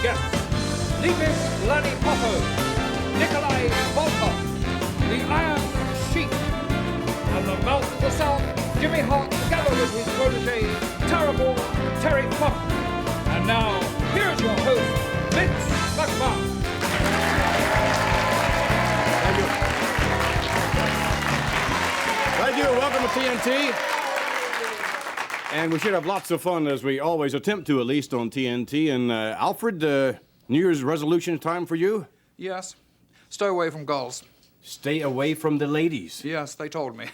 guests, Levis Lanny Poffo, Nikolai Volkov, the Iron Sheik, and the Mouth of the South, Jimmy Hart, together with his protege, Terrible Terry Funk. And now, here's your host, Vince McMahon. Thank you. Thank you. Welcome to TNT. And we should have lots of fun, as we always attempt to, at least on TNT. And Alfred, New Year's resolution time for you? Yes. Stay away from girls. Stay away from the ladies. Yes, they told me.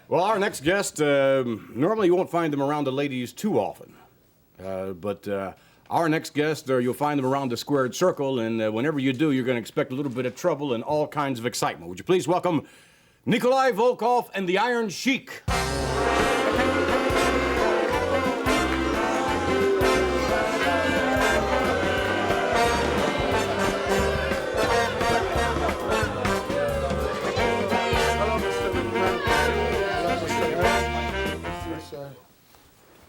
Well, our next guest, normally you won't find them around the ladies too often. But our next guest, you'll find them around the squared circle, and whenever you do, you're going to expect a little bit of trouble and all kinds of excitement. Would you please welcome Nikolai Volkov and the Iron Sheik.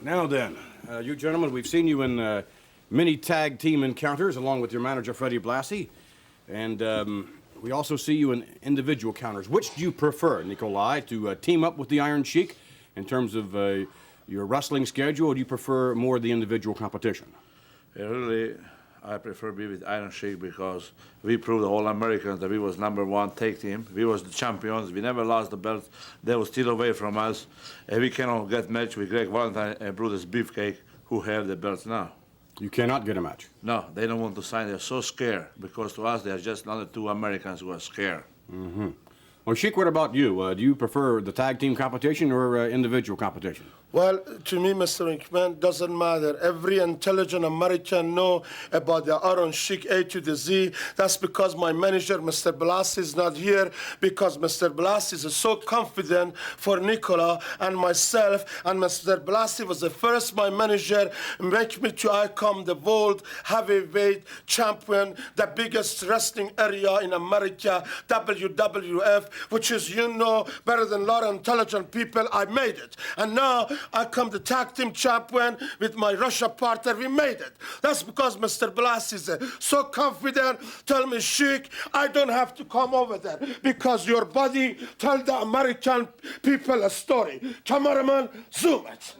Now then, you gentlemen, we've seen you in many tag team encounters along with your manager, Freddie Blassie, and we also see you in individual counters. Which do you prefer, Nikolai, to team up with the Iron Sheik in terms of your wrestling schedule, or do you prefer more the individual competition? Really, I prefer be with Iron Sheik because we proved the whole Americans that we was #1 tag team. We was the champions. We never lost the belt. They were still away from us. And we cannot get match with Greg Valentine and Brutus Beefcake, who have the belts now. You cannot get a match. No, they don't want to sign. They're so scared because to us they are just another 2 Americans who are scared. Mm-hmm. Well, Sheik, what about you? Do you prefer the tag team competition or individual competition? Well, to me, Mr. McMahon, doesn't matter. Every intelligent American know about the Iron Sheik A to the Z. That's because my manager, Mr. Blassie, is not here, because Mr. Blassie is so confident for Nicola and myself, and Mr. Blassie was the first, my manager, make me to become the world heavyweight champion, the biggest wrestling area in America, WWF, which is, you know, better than a lot of intelligent people. I made it. And now, I come the tag team champion with my Russia partner. We made it. That's because Mr. Blassie is so confident. Tell me, Sheik, I don't have to come over there because your body tell the American people a story. Cameraman, zoom it.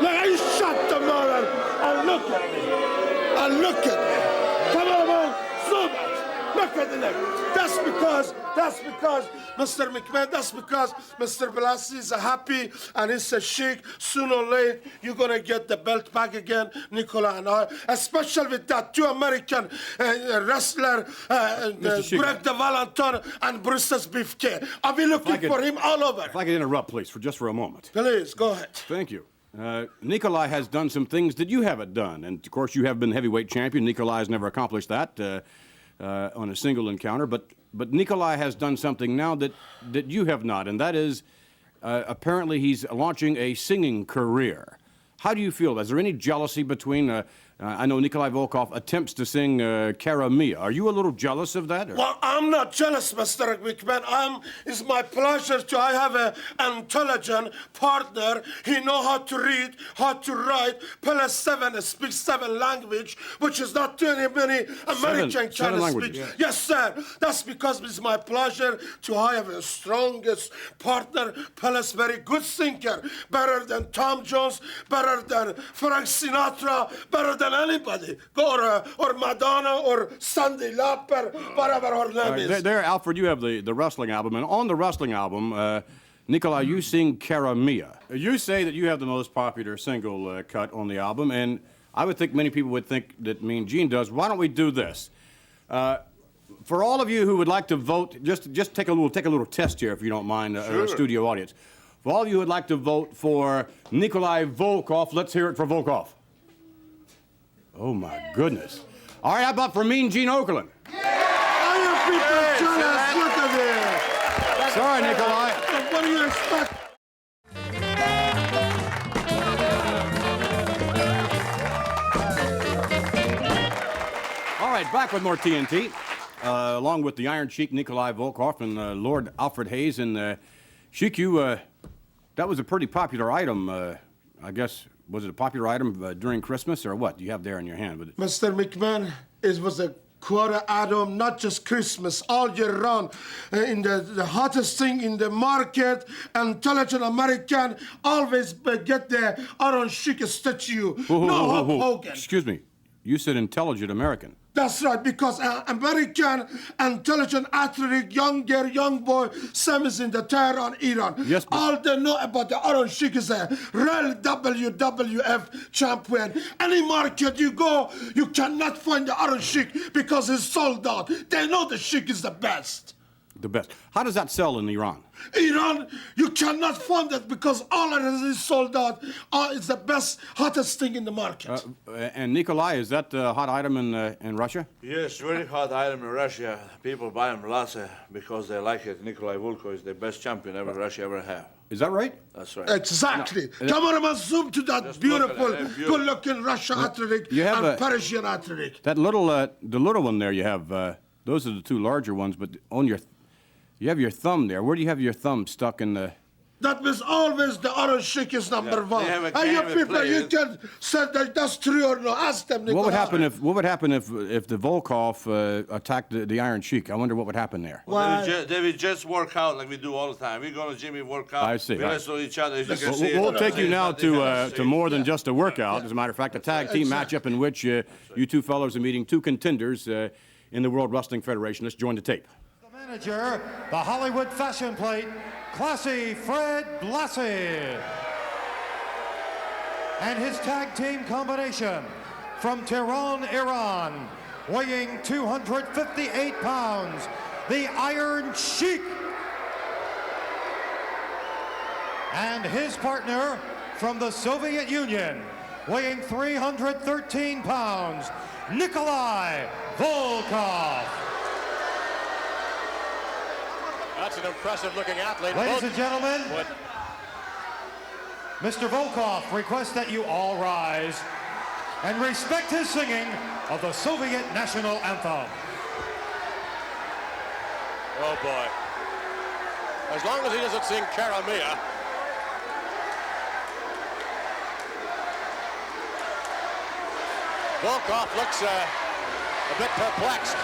Now you shut the mouth and look at me. And look at me. Cameraman, zoom it. Look at the neck. That's because, Mr. McMahon, that's because Mr. Blassie is happy and he says, Sheik, sooner or later, you're going to get the belt back again, Nicola and I, especially with that 2 American wrestler, Greg the Valentine and Brutus Beefcake. I'll be looking for him all over. If I could interrupt, please, for just a moment. Please, go ahead. Thank you. Nikolai has done some things that you haven't done, and of course you have been heavyweight champion. Nikolai has never accomplished that on a single encounter, but Nikolai has done something now that you have not, and that is apparently he's launching a singing career. How do you feel? Is there any jealousy between, I know Nikolai Volkov attempts to sing Cara Mia. Are you a little jealous of that? Or? Well, I'm not jealous, Mr. McMahon. It's my pleasure to have an intelligent partner. He knows how to read, how to write, plus 7, speaks 7 language, which is not too many American can speak. Yeah. Yes, sir. That's because it's my pleasure to have the strongest partner, plus very good singer, better than Tom Jones, better than Frank Sinatra, better than anybody, or Madonna, or Cyndi Lauper, whatever her name is. There, Alfred, you have the wrestling album, and on the wrestling album, Nikolai, you sing Cara Mia. You say that you have the most popular single cut on the album, and I would think many people would think that Mean Gene does. Why don't we do this? For all of you who would like to vote, just take a little test here, if you don't mind, sure. Studio audience. For all of you who would like to vote for Nikolai Volkov, let's hear it for Volkov. Oh, my goodness. All right, how about for Mean Gene Okerlund? Are you people jealous? Look at this. Sorry, Nikolai. What do you expect? All right, back with more TNT, along with the Iron Sheik Nikolai Volkov and Lord Alfred Hayes. And Sheik, that was a pretty popular item, I guess, was it a popular item during Christmas or what? Do you have there in your hand? Mr. McMahon, it was a quarter item, not just Christmas, all year round. In the hottest thing in the market, intelligent American always get the Iron Sheik statue. No Hulk Hogan. Excuse me. You said intelligent American. That's right, because American intelligent athlete, young boy, same as in the Tehran, Iran. Yes, but all they know about the Iron Sheik is a real WWF champion. Any market you go, you cannot find the Iron Sheik because it's sold out. They know the Sheik is the best. the best. How does that sell in Iran? Iran, you cannot find it because all of it is sold out. It's the best, hottest thing in the market. And Nikolai, is that a hot item in Russia? Yes, very hot item in Russia. People buy them lots because they like it. Nikolai Volkov is the best champion Russia ever have. Is that right? That's right. Exactly. Cameraman, zoom to that beautiful, good-looking Russian athlete and Persian athlete. That little, the little one there you have, those are the two larger ones, but on your, you have your thumb there. Where do you have your thumb stuck in the... That was always the Iron Sheik is number one. And you people, you can say that that's true or no. Ask them. What would happen if the Volkov attacked the Iron Sheik? I wonder what would happen there. Well, they will just work out like we do all the time. We go to gym, we work out. I see. We wrestle each other. As you can see. We'll take you now to more than just a workout. As a matter of fact, a tag team matchup in which you two fellows are meeting two contenders in the World Wrestling Federation. Let's join the tape. The manager, the Hollywood Fashion Plate, Classy Fred Blassie. And his tag team combination from Tehran, Iran, weighing 258 pounds, the Iron Sheik. And his partner from the Soviet Union, weighing 313 pounds, Nikolai Volkov. That's an impressive-looking athlete. Ladies and gentlemen, Mr. Volkov requests that you all rise and respect his singing of the Soviet national anthem. Oh, boy. As long as he doesn't sing Cara Mia. Volkov looks a bit perplexed.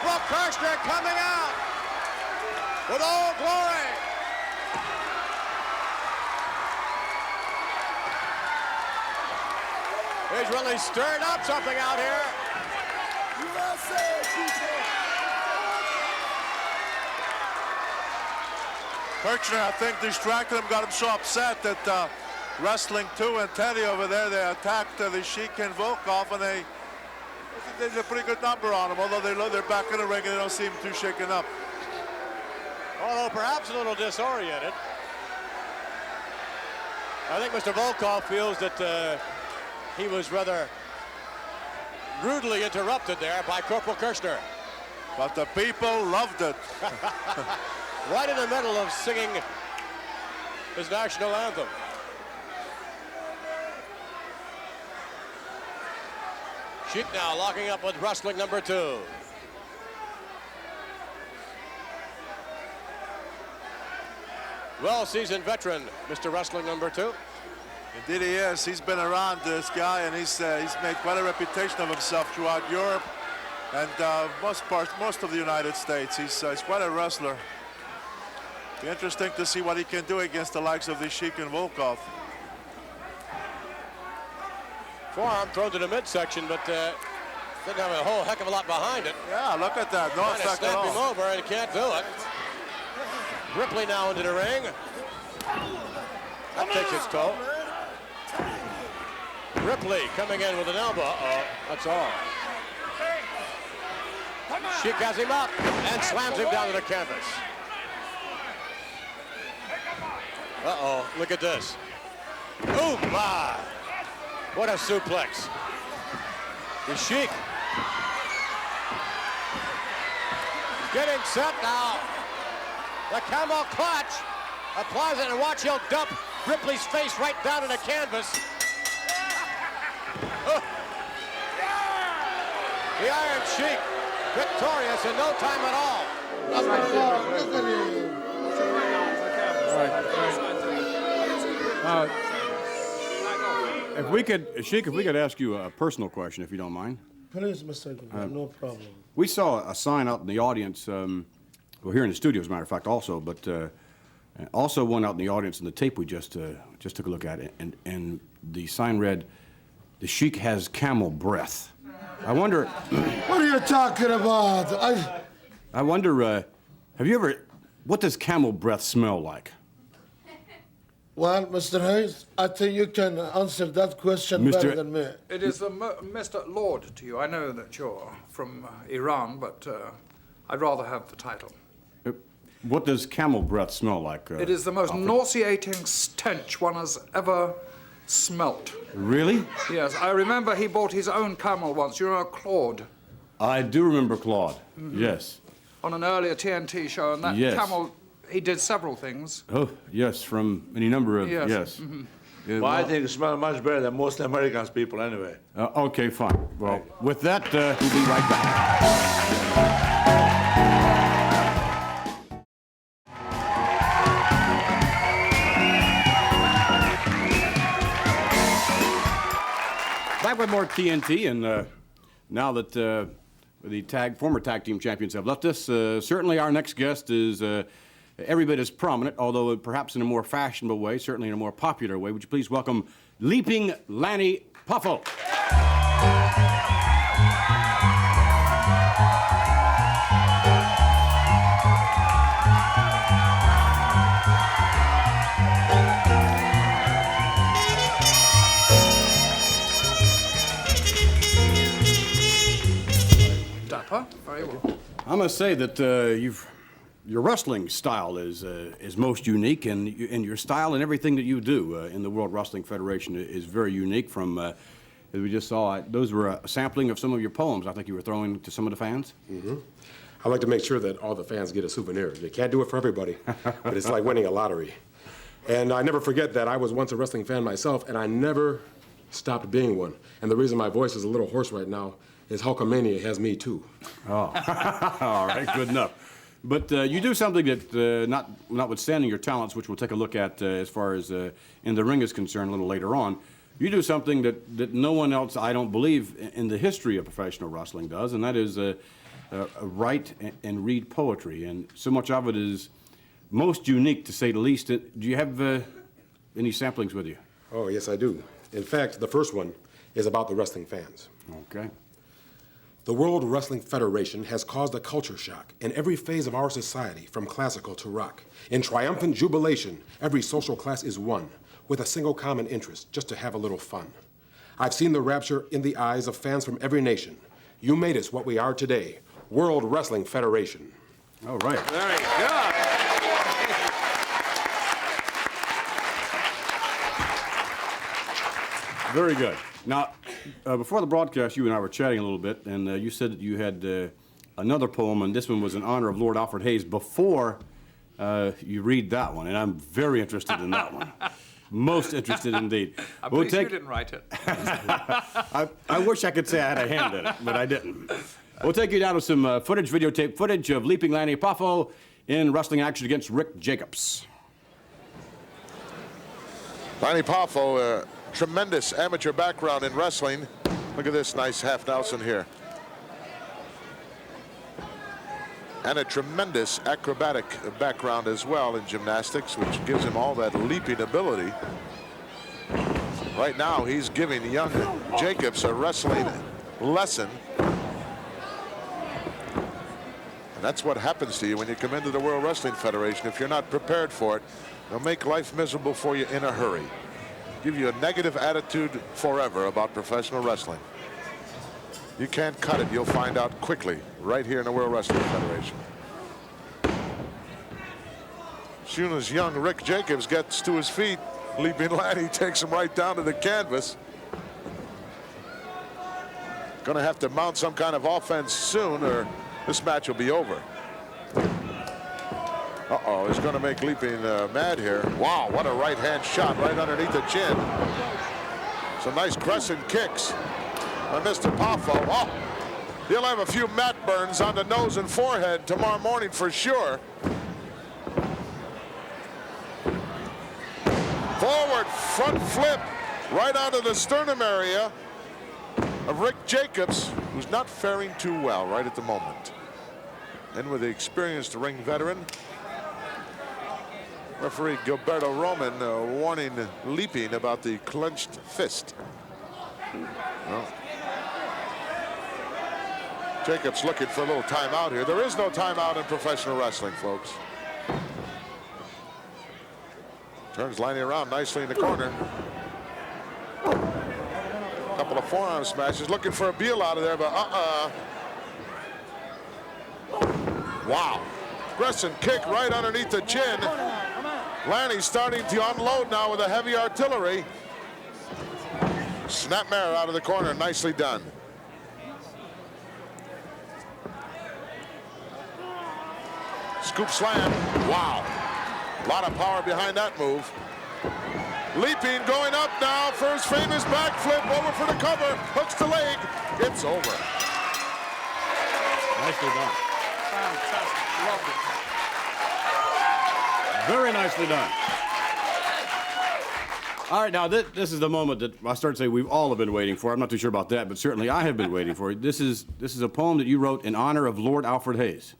Look, Kirshner coming out with Old Glory. He's really stirred up something out here. Kirchner, I think, distracted him, got him so upset that Wrestling 2 and Teddy over there, they attacked the Sheik and Volkov, and they did a pretty good number on him, although they're back in the ring and they don't seem too shaken up. Although perhaps a little disoriented. I think Mr. Volkov feels that he was rather rudely interrupted there by Corporal Kirshner. But the people loved it. Right in the middle of singing his national anthem. Sheik now locking up with wrestling number 2. Well-seasoned veteran, Mr. Wrestling number 2. Indeed he is. He's been around, this guy, and he's made quite a reputation of himself throughout Europe and most of the United States. He's quite a wrestler. Be interesting to see what he can do against the likes of the Sheik and Volkov. Forearm thrown to the midsection, but didn't have a whole heck of a lot behind it. Yeah, look at that. No effect at all. Snap him over, and he can't do it. Ripley now into the ring. That takes its toll. Ripley coming in with an elbow. Uh-oh, that's all. Sheik has him up and slams him down to the canvas. Uh-oh, look at this. Oh, my. What a suplex. The Sheik. Getting set now. The camel clutch. Applies it, and watch, he'll dump Ripley's face right down to the canvas. The Iron Sheik, victorious in no time at all. If we could, Sheik, if we could ask you a personal question, if you don't mind. Please, Mr. no problem. We saw a sign out in the audience, well, here in the studio, as a matter of fact, also, but also one out in the audience in the tape we just took a look at, and the sign read, "The Sheik has camel breath." I wonder. What are you talking about? I wonder, have you ever, what does camel breath smell like? Well, Mr. Hayes, I think you can answer that question better than me. It is Mr. Lord to you. I know that you're from Iran, but I'd rather have the title. What does camel breath smell like? It is the most nauseating stench one has ever smelt. Really? Yes, I remember he bought his own camel once. You know, Claude. I do remember Claude. Yes. On an earlier TNT show, and that camel, he did several things. Oh, yes, from any number of, yes. Well, I think it smells much better than most Americans people anyway. Okay, fine. Well, with that, we'll be right back. Back with more TNT, and now that the former tag team champions have left us, certainly our next guest is every bit as prominent, although perhaps in a more fashionable way, certainly in a more popular way. Would you please welcome Leaping Lanny Poffo. Very well. I must say that your wrestling style is most unique, and your style and everything that you do in the World Wrestling Federation is very unique. From as we just saw, those were a sampling of some of your poems. I think you were throwing to some of the fans. Mm-hmm. I like to make sure that all the fans get a souvenir. You can't do it for everybody, but it's like winning a lottery. And I never forget that I was once a wrestling fan myself, and I never stopped being one. And the reason my voice is a little hoarse right now is Hulkamania has me too. Oh, all right, good enough. But you do something that, notwithstanding your talents, which we'll take a look at as far as in the ring is concerned a little later on, you do something that no one else, I don't believe, in the history of professional wrestling does, and that is write and read poetry. And so much of it is most unique, to say the least. Do you have any samplings with you? Oh, yes, I do. In fact, the first one is about the wrestling fans. Okay. The World Wrestling Federation has caused a culture shock in every phase of our society, from classical to rock. In triumphant jubilation, every social class is one, with a single common interest, just to have a little fun. I've seen the rapture in the eyes of fans from every nation. You made us what we are today, World Wrestling Federation. All right. Very good. Very good. Now, before the broadcast, you and I were chatting a little bit, and you said that you had another poem, and this one was in honor of Lord Alfred Hayes. Before you read that one, and I'm very interested in that one. Most interested indeed. I'm pleased you didn't write it. I wish I could say I had a hand in it, but I didn't. We'll take you down to some videotape footage of Leaping Lanny Poffo in wrestling action against Rick Jacobs. Lanny Poffo, tremendous amateur background in wrestling. Look at this nice half Nelson here. And a tremendous acrobatic background as well in gymnastics, which gives him all that leaping ability. Right now, he's giving young Jacobs a wrestling lesson. And that's what happens to you when you come into the World Wrestling Federation. If you're not prepared for it, they'll make life miserable for you in a hurry. Give you a negative attitude forever about professional wrestling. You can't cut it. You'll find out quickly right here in the World Wrestling Federation. As soon as young Rick Jacobs gets to his feet, Leaping Lanny takes him right down to the canvas. Going to have to mount some kind of offense soon, or this match will be over. Uh-oh, he's going to make Leaping mad here. Wow, what a right-hand shot right underneath the chin. Some nice crescent kicks by Mr. Poffo. Oh, he'll have a few mat burns on the nose and forehead tomorrow morning for sure. Forward front flip right onto the sternum area of Rick Jacobs, who's not faring too well right at the moment. And with the experienced ring veteran, referee Gilberto Roman warning Leaping about the clenched fist. Well, Jacobs looking for a little timeout here. There is no timeout in professional wrestling, folks. Turns Lanny around nicely in the corner. Couple of forearm smashes, looking for a Beal out of there, but wow. Aggressive kick right underneath the chin. Lanny's starting to unload now with a heavy artillery. Snapmare out of the corner, nicely done. Scoop slam, wow. A lot of power behind that move. Leaping, going up now for his famous backflip, over for the cover, hooks the leg, it's over. Nicely done. Fantastic, loved it. Very nicely done. All right, now this is the moment that I start to say we've all have been waiting for. I'm not too sure about that, but certainly I have been waiting for it. This is a poem that you wrote in honor of Lord Alfred Hayes.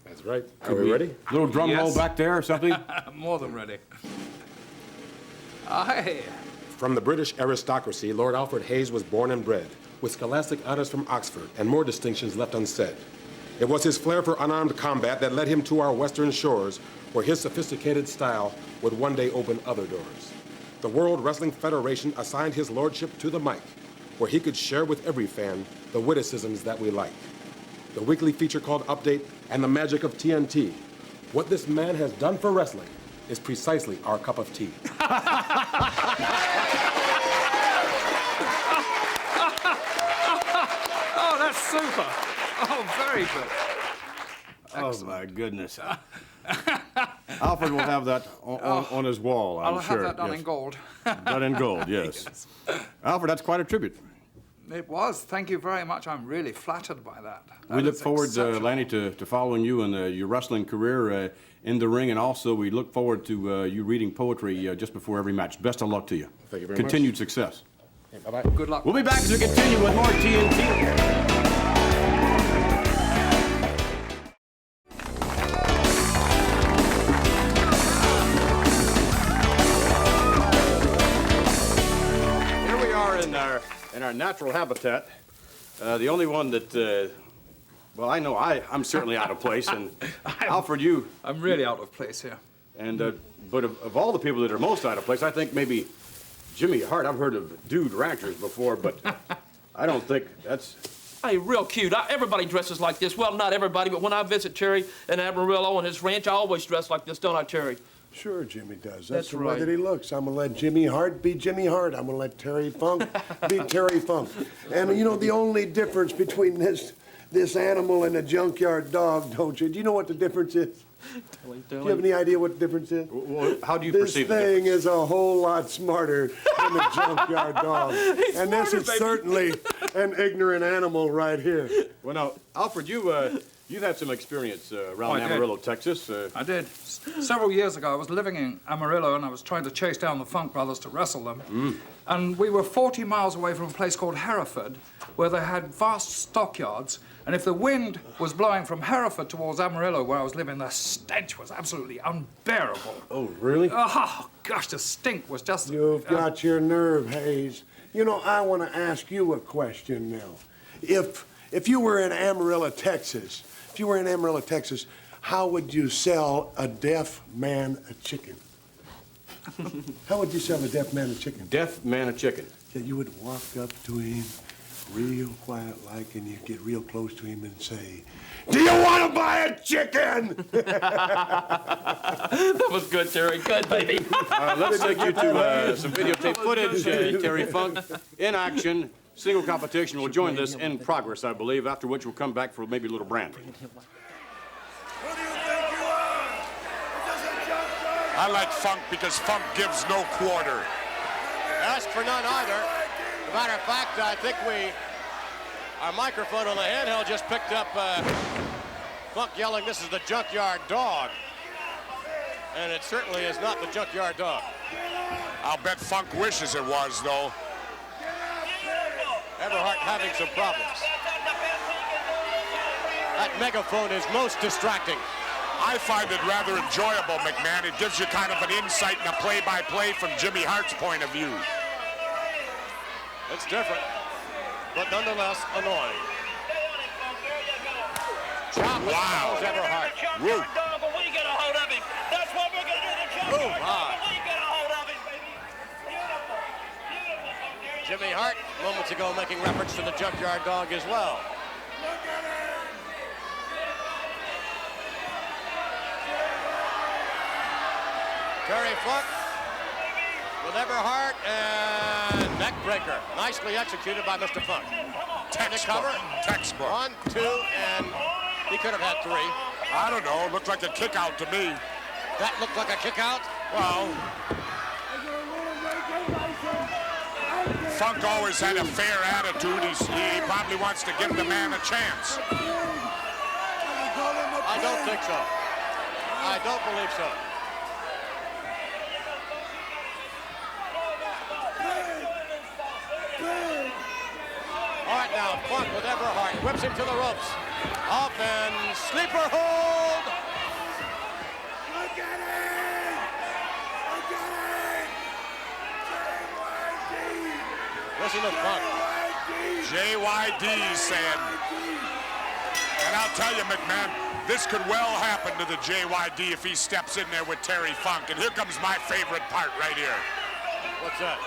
That's right. Are we ready? Little drum Yes. roll back there or something? More than ready. Aye. From the British aristocracy, Lord Alfred Hayes was born and bred, with scholastic honors from Oxford and more distinctions left unsaid. It was his flair for unarmed combat that led him to our western shores, where his sophisticated style would one day open other doors. The World Wrestling Federation assigned his lordship to the mic, where he could share with every fan the witticisms that we like. The weekly feature called Update and the magic of TNT. What this man has done for wrestling is precisely our cup of tea. Oh, that's super. Oh, very good. Oh, my goodness. Alfred will have that on his wall, I'm I'll sure. have that done yes. in gold. Done in gold, yes. Alfred, that's quite a tribute. It was. Thank you very much. I'm really flattered by that. We That look is forward, exceptional. Lanny, to following you in your wrestling career in the ring, and also we look forward to you reading poetry just before every match. Best of luck to you. Thank you very much. Continued success. Okay, bye-bye. Good luck. We'll be back as we continue with more TNT. Here we are in our natural habitat. The only one that, well, I know I'm certainly out of place, and Alfred, you. I'm really out of place here. And but of all the people that are most out of place, I think maybe Jimmy Hart. I've heard of Dude Ranchers before, but I don't think that's. Hey, real cute. Everybody dresses like this. Well, not everybody, but when I visit Terry in Amarillo and his ranch, I always dress like this, don't I, Terry? Sure, Jimmy does. That's the way right. that he looks. I'm gonna let Jimmy Hart be Jimmy Hart. I'm gonna let Terry Funk be Terry Funk. And you know the only difference between this animal and a junkyard dog, don't you? Do you know what the difference is? Do you have any idea what the difference is? Well, how do you This perceive the thing difference? is a whole lot smarter than a junkyard dog. And this smarter, is baby. certainly an ignorant animal right here. Well, now, Alfred, you've had some experience around I did. Amarillo, Texas. I did. Several years ago, I was living in Amarillo, and I was trying to chase down the Funk Brothers to wrestle them. And we were 40 miles away from a place called Hereford, where they had vast stockyards. And if the wind was blowing from Hereford towards Amarillo, where I was living, the stench was absolutely unbearable. Oh, really? Oh, gosh, the stink was just... You've got your nerve, Hayes. You know, I want to ask you a question now. If you were in Amarillo, Texas, how would you sell a deaf man a chicken? How would you sell a deaf man a chicken? Deaf man a chicken. Yeah, you would walk up to him real quiet like, and you'd get real close to him and say, "Do you want to buy a chicken?" That was good, Terry. Good, baby. Let's take you to some videotape footage. Terry Funk in action single competition will join this in progress, I believe, after which we'll come back for maybe a little brandy. I like Funk because Funk gives no quarter. Ask for none either. As a matter of fact, I think our microphone on the handheld just picked up Funk yelling, "This is the Junkyard Dog." And it certainly is not the Junkyard Dog. I'll bet Funk wishes it was, though. Everhart having some problems. That megaphone is most distracting. I find it rather enjoyable, McMahon. It gives you kind of an insight and a play-by-play from Jimmy Hart's point of view. It's different, but nonetheless annoying. Chop. Wow. Everhart. Woo. Oh, my. Jimmy Hart, moments ago, making reference to the Junkyard Dog as well. Terry Funk with Everhart and neck breaker. Nicely executed by Mr. Funk. Textbook. Textbook. 1, 2, and he could have had 3. I don't know. Looked like a kick out to me. That looked like a kick out? Well, Funk always had a fair attitude. He probably wants to give the man a chance. I don't think so. I don't believe so. All right, now, Funk with Everhart. Whips him to the ropes. Up and sleeper hold. Look at it! Look at it! Listen to Funk. JYD said. And I'll tell you, McMahon, this could well happen to the JYD if he steps in there with Terry Funk. And here comes my favorite part right here. What's that?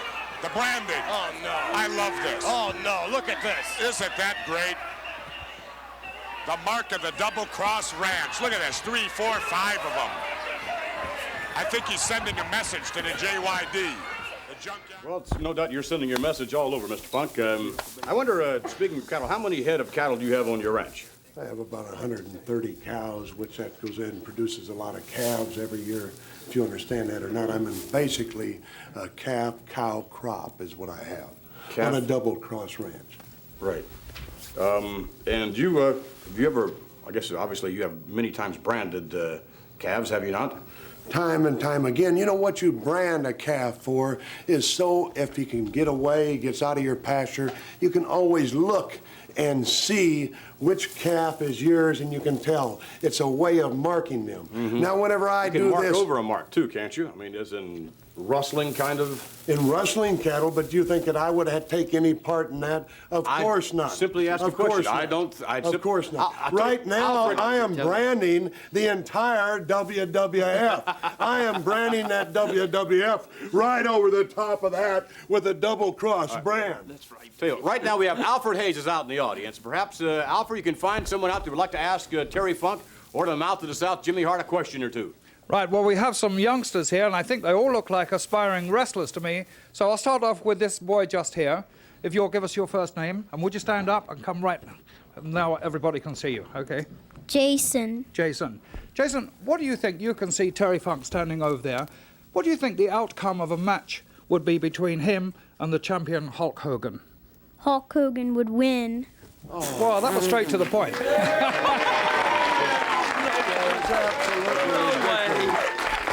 The branding. Oh, no. I love this. Oh, no. Look at this. Isn't that great? The mark of the Double Cross Ranch. Look at this. 3, 4, 5 of them. I think he's sending a message to the JYD. The junkyard. Well, it's no doubt you're sending your message all over, Mr. Funk. I wonder, speaking of cattle, how many head of cattle do you have on your ranch? I have about 130 cows, which that goes in and produces a lot of calves every year. If you understand that or not, I'm in basically a calf-cow crop is what I have on a double-cross ranch. Right. And you, have you ever, I guess obviously you have many times branded calves, have you not? Time and time again. You know what you brand a calf for is so if he can get away, gets out of your pasture, you can always look and see which calf is yours, and you can tell. It's a way of marking them. Mm-hmm. Now, whenever I do you can this... mark over a mark, too, can't you? I mean, as in rustling kind of? In rustling cattle, but do you think that I would have take any part in that? Of course not. Simply ask a question. Of course not. Right now, I am branding the entire WWF. I am branding that WWF right over the top of that with a double-cross brand. That's right. Right now, we have Alfred Hayes is out in the audience. Perhaps, Alfred, you can find someone out there who would like to ask Terry Funk or to the mouth of the South, Jimmy Hart, a question or two. Right, well, we have some youngsters here, and I think they all look like aspiring wrestlers to me. So I'll start off with this boy just here. If you'll give us your first name, and would you stand up and come right now? Everybody can see you, okay? Jason. Jason. Jason, what do you think? You can see Terry Funk standing over there. What do you think the outcome of a match would be between him and the champion Hulk Hogan? Hulk Hogan would win. Oh. Well, that was straight to the point.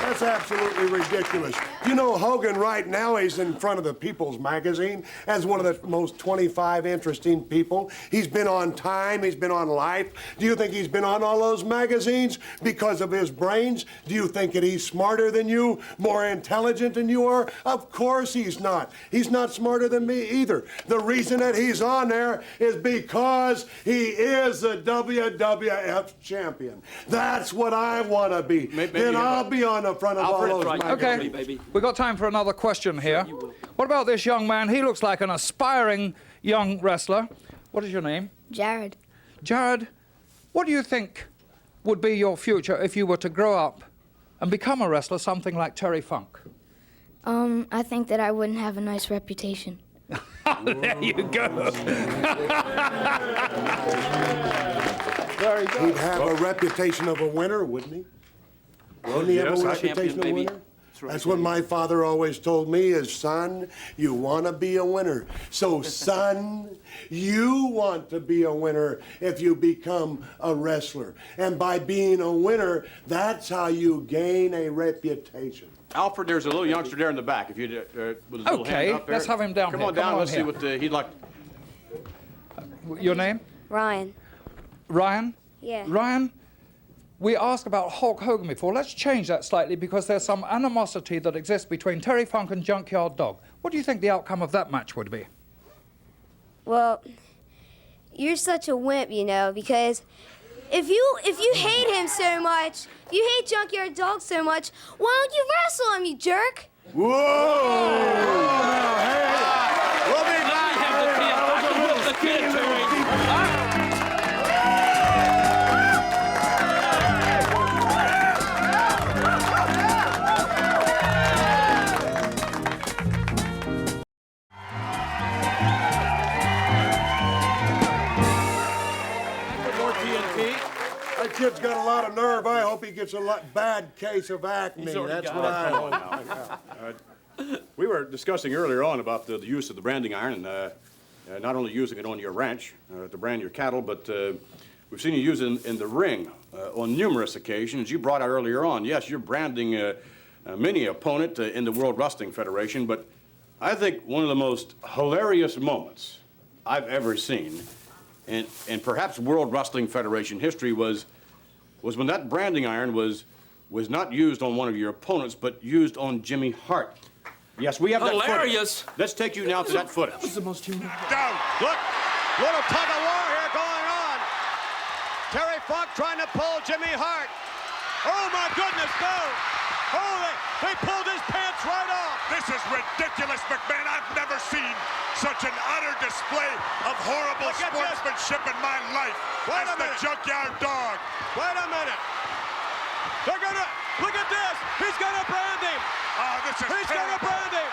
That's absolutely ridiculous. You know, Hogan right now, he's in front of the People's Magazine as one of the most 25 interesting people. He's been on Time, he's been on Life. Do you think he's been on all those magazines because of his brains? Do you think that he's smarter than you, more intelligent than you are? Of course he's not. He's not smarter than me either. The reason that he's on there is because he is the WWF champion. That's what I want to be. Then I'll be on the front of all those magazines. Okay, we got time for another question here. What about this young man? He looks like an aspiring young wrestler. What is your name? Jared. Jared, what do you think would be your future if you were to grow up and become a wrestler, something like Terry Funk? I think that I wouldn't have a nice reputation. There you go. Very good. He'd have a reputation of a winner, wouldn't he? Wouldn't he have a reputation of a winner? That's what my father always told me is, son, you want to be a winner. So, son, you want to be a winner if you become a wrestler. And by being a winner, that's how you gain a reputation. Alfred, there's a little youngster there in the back. If you with his little hand up there. Let's have him down Come here. on down. Come on Let's see here. what he'd like. Your name? Ryan. Ryan? Yeah. Ryan, we asked about Hulk Hogan before. Let's change that slightly because there's some animosity that exists between Terry Funk and Junkyard Dog. What do you think the outcome of that match would be? Well, you're such a wimp, you know, because if you hate him so much, if you hate Junkyard Dog so much, why don't you wrestle him, you jerk? Whoa! Now, hey, we'll be back. I can whip the kid, Terry. That kid's got a lot of nerve. I hope he gets a bad case of acne. That's what I hope. We were discussing earlier on about the use of the branding iron, and not only using it on your ranch to brand your cattle, but we've seen you use it in the ring on numerous occasions. You brought out earlier on, yes, you're branding many opponent in the World Wrestling Federation, but I think one of the most hilarious moments I've ever seen in perhaps World Wrestling Federation history was when that branding iron was not used on one of your opponents, but used on Jimmy Hart. Yes, we have that footage. Hilarious. Let's take you now to that footage. That was the most humiliating. Down. Look, little tug of war here going on. Terry Funk trying to pull Jimmy Hart. Oh my goodness, no! Holy, they pulled his pants right off. This is ridiculous, McMahon. I've never seen such an utter display of horrible sportsmanship in my life. Wait That's a the minute. Junkyard Dog. Wait a minute. They're gonna, look at this. He's gonna brand him. Oh, this is He's terrible. gonna brand him.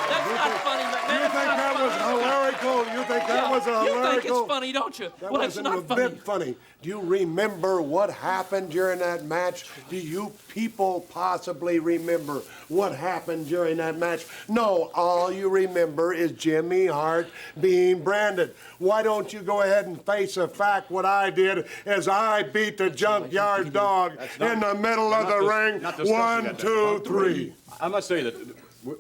That's not funny, McMahon. You think that was hilarical? You think that was a hilarical? You think it's funny, don't you? That Well, it's wasn't a not funny. bit funny. Do you remember what happened during that match? Do you people possibly remember what happened during that match? No, all you remember is Jimmy Hart being branded. Why don't you go ahead and face the fact what I did is I beat the Junkyard Dog in the middle of the ring. 1, 2, 3. I must say that,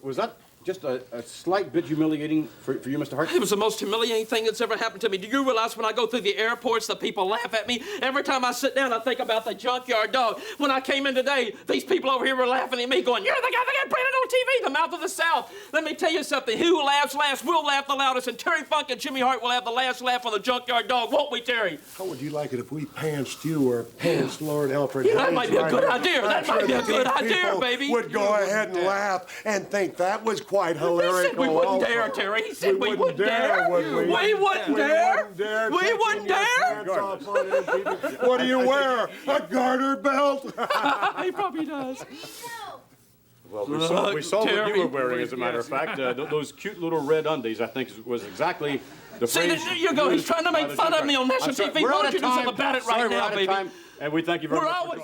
was that just a slight bit humiliating for you, Mr. Hart? It was the most humiliating thing that's ever happened to me. Do you realize when I go through the airports, the people laugh at me? Every time I sit down, I think about the Junkyard Dog. When I came in today, these people over here were laughing at me, going, "You're the guy that got branded on TV, the mouth of the South." Let me tell you something. Who laughs last will laugh the loudest, and Terry Funk and Jimmy Hart will have the last laugh on the Junkyard Dog, won't we, Terry? How would you like it if we pantsed you or pantsed Lord Alfred? Yeah, that might be a good idea. That might be a good idea, People baby. would go ahead and laugh and think that was quite hilarious. He said we wouldn't dare, Terry. He said we wouldn't dare. Would we? We wouldn't dare. We wouldn't dare. What do you wear? A garter belt? He probably does. Well, we saw what you were wearing, as a matter of fact. Those cute little red undies, I think, was exactly the See, phrase. there you go. He's trying to make fun of me on national TV. Why don't you do something about it right now, baby? Time, and we thank you very We're much. always.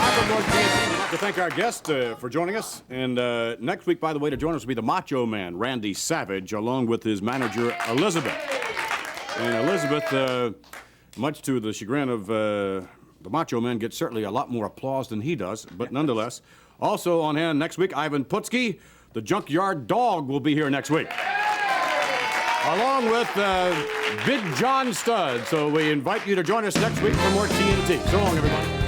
I'd like to thank our guest for joining us. And next week, by the way, to join us will be the Macho Man, Randy Savage, along with his manager, Elizabeth. And Elizabeth, much to the chagrin of the Macho Man, gets certainly a lot more applause than he does, but nonetheless. Also on hand next week, Ivan Putski, the Junkyard Dog, will be here next week. Along with Big John Studd. So we invite you to join us next week for more TNT. So long, everybody.